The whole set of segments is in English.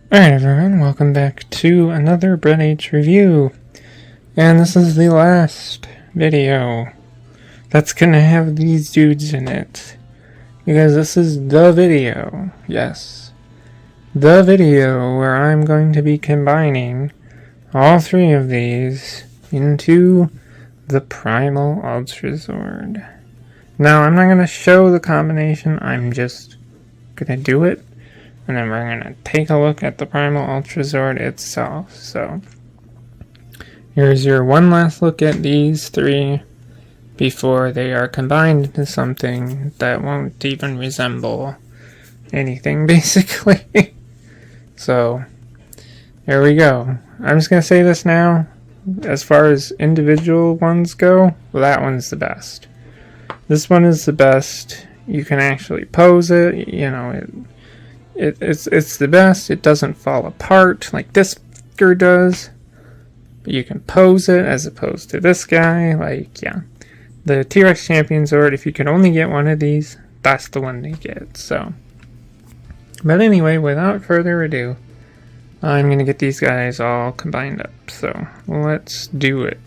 Alright everyone, welcome back to another Bread Age review. And this is the last video that's gonna have these dudes in it. Because this is the video, yes. The video where I'm going to be combining all three of these into the Primal Ultrazord. Now, I'm not going to show the combination, I'm just going to do it. And then we're going to take a look at the Primal Ultrazord itself. So, here's your one last look at these three before they are combined into something that won't even resemble anything, basically. So, here we go. I'm just going to say this now. As far as individual ones go, well, that one's the best. This one is the best. You can actually pose it, you know, it's the best. It doesn't fall apart like this figure does. But you can pose it as opposed to this guy. Like, yeah. The T-Rex Champion Zord, if you can only get one of these, that's the one to get. So, but anyway, without further ado, I'm going to get these guys all combined up. So, let's do it.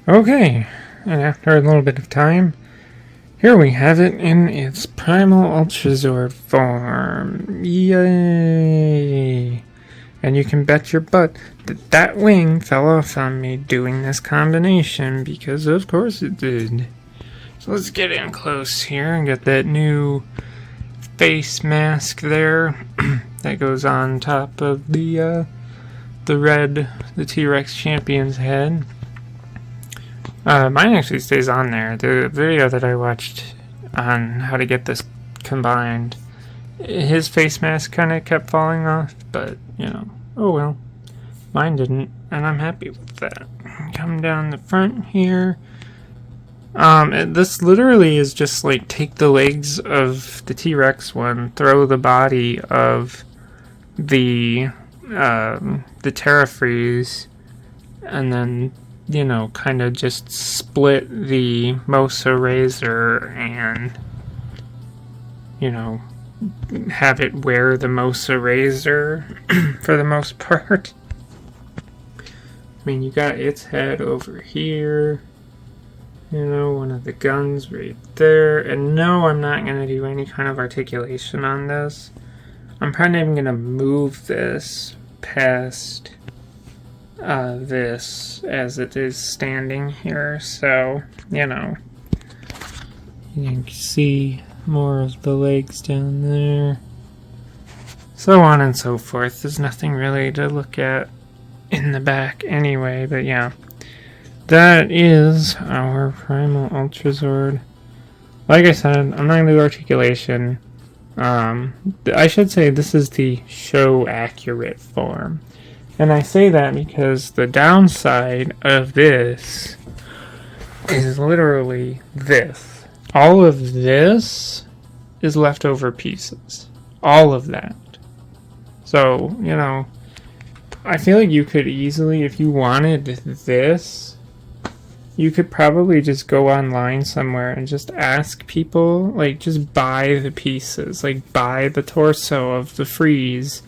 Okay, and after a little bit of time, here we have it in its Primal Ultrazord form. Yay! And you can bet your butt that that wing fell off on me doing this combination, because of course it did. So let's get in close here and get that new face mask there that goes on top of the T-Rex Champion's head. Mine actually stays on there. The video that I watched on how to get this combined, his face mask kind of kept falling off, but, you know, oh well. Mine didn't, and I'm happy with that. Come down the front here. This literally is just like take the legs of the T-Rex one, throw the body of the Ptera freeze, and then, you know, kind of just split the Mosa razor and, you know, have it wear the Mosa razor for the most part. I mean, you got its head over here, you know, one of the guns right there, and no, I'm not going to do any kind of articulation on this. I'm probably not even going to move this past this as it is standing here, so, you know, you can see more of the legs down there, so on and so forth. There's nothing really to look at in the back anyway, but yeah, that is our Primal Ultrazord. Like I said, I'm not going to do articulation. I should say this is the show accurate form. And I say that because the downside of this is literally this. All of this is leftover pieces. All of that. So, you know, I feel like you could easily, if you wanted this, you could probably just go online somewhere and just ask people, like, just buy the pieces. Like, buy the torso of the freeze.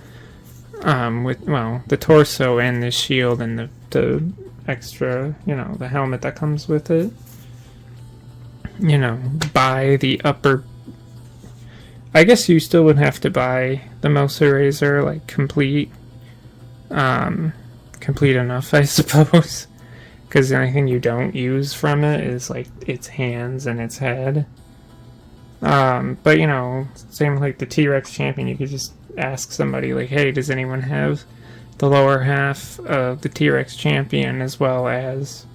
With, well, the torso and the shield and the extra, you know, the helmet that comes with it. You know, buy the upper... I guess you still would have to buy the Mosa razor, like, complete. Complete enough, I suppose. Because the only thing you don't use from it is, like, its hands and its head. But, you know, same like the T-Rex Champion, you could just ask somebody, like, hey, does anyone have the lower half of the T-Rex Champion as well as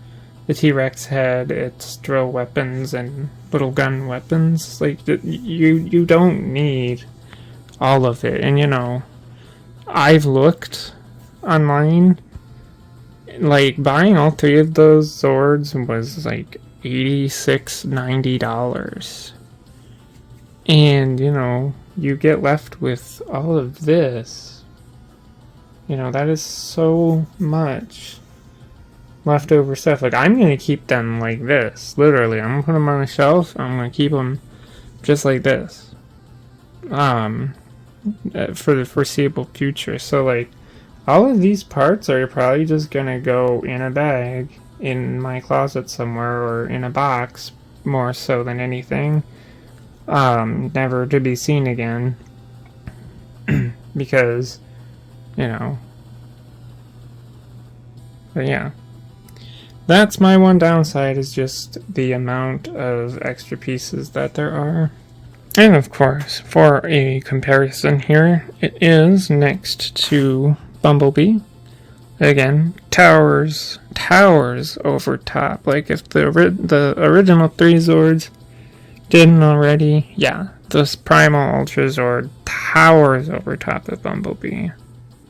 the T-Rex head, its drill weapons and little gun weapons? Like, you don't need all of it. And, you know, I've looked online, like, buying all three of those Zords was like $86, $90. And, you know, you get left with all of this. You know, that is so much leftover stuff. Like, I'm gonna keep them like this. Literally, I'm gonna put them on a shelf. I'm gonna keep them just like this. For the foreseeable future. So, like, all of these parts are probably just gonna go in a bag in my closet somewhere, or in a box, more so than anything. Never to be seen again. Because, you know. But yeah. That's my one downside, is just the amount of extra pieces that there are. And of course, for a comparison here, it is next to Bumblebee. Again, towers over top. Like, if the original 3 Zords didn't already, yeah, this Primal Ultrazord towers over top of Bumblebee.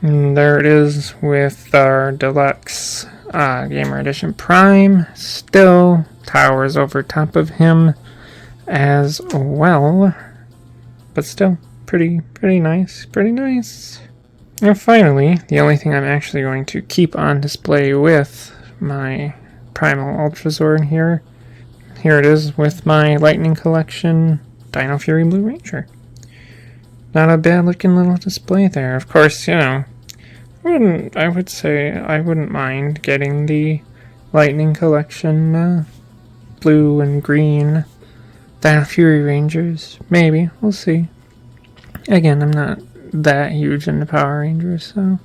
And there it is with our deluxe Gamer Edition Prime. Still towers over top of him as well, but still pretty nice. And finally, the only thing I'm actually going to keep on display with my Primal Ultrazord here it is with my Lightning Collection Dino Fury Blue Ranger. Not a bad looking little display there. Of course, you know, I would say I wouldn't mind getting the Lightning Collection blue and green Dino Fury Rangers. Maybe. We'll see. Again, I'm not that huge into Power Rangers, so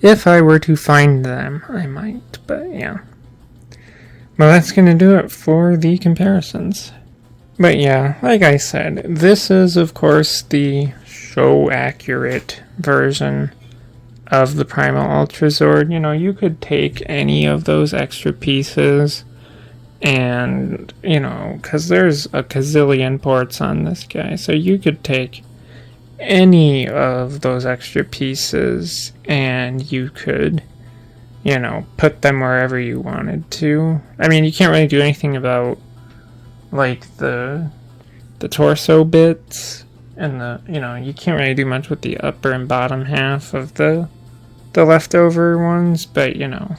if I were to find them, I might. But yeah. Well, that's going to do it for the comparisons. But yeah, like I said, this is, of course, the show-accurate version of the Primal Ultrazord. You know, you could take any of those extra pieces and, you know, because there's a gazillion ports on this guy, so you could take any of those extra pieces and you could, you know, put them wherever you wanted to. I mean, you can't really do anything about, like, the torso bits and the, you know, you can't really do much with the upper and bottom half of the leftover ones, but, you know,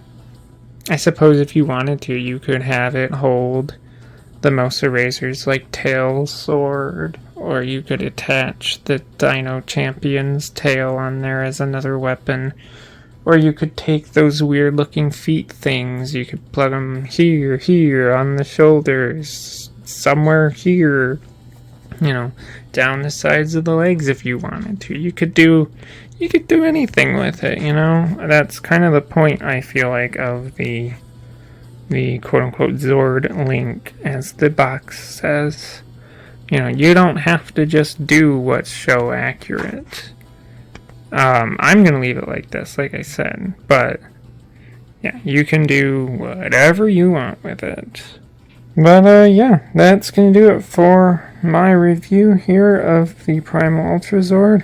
I suppose if you wanted to, you could have it hold the Mosa Razor's, like, tail sword, or you could attach the Dino Champion's tail on there as another weapon, or you could take those weird looking feet things, you could plug them here, on the shoulders, somewhere here, you know, down the sides of the legs if you wanted to. You could do anything with it, you know? That's kind of the point, I feel like, of the quote-unquote Zord link, as the box says. You know, you don't have to just do what's show accurate. I'm gonna leave it like this, like I said, but yeah, you can do whatever you want with it. But yeah, that's gonna do it for my review here of the Primal Ultrazord.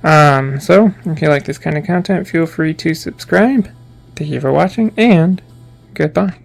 So, if you like this kind of content, feel free to subscribe. Thank you for watching, and goodbye.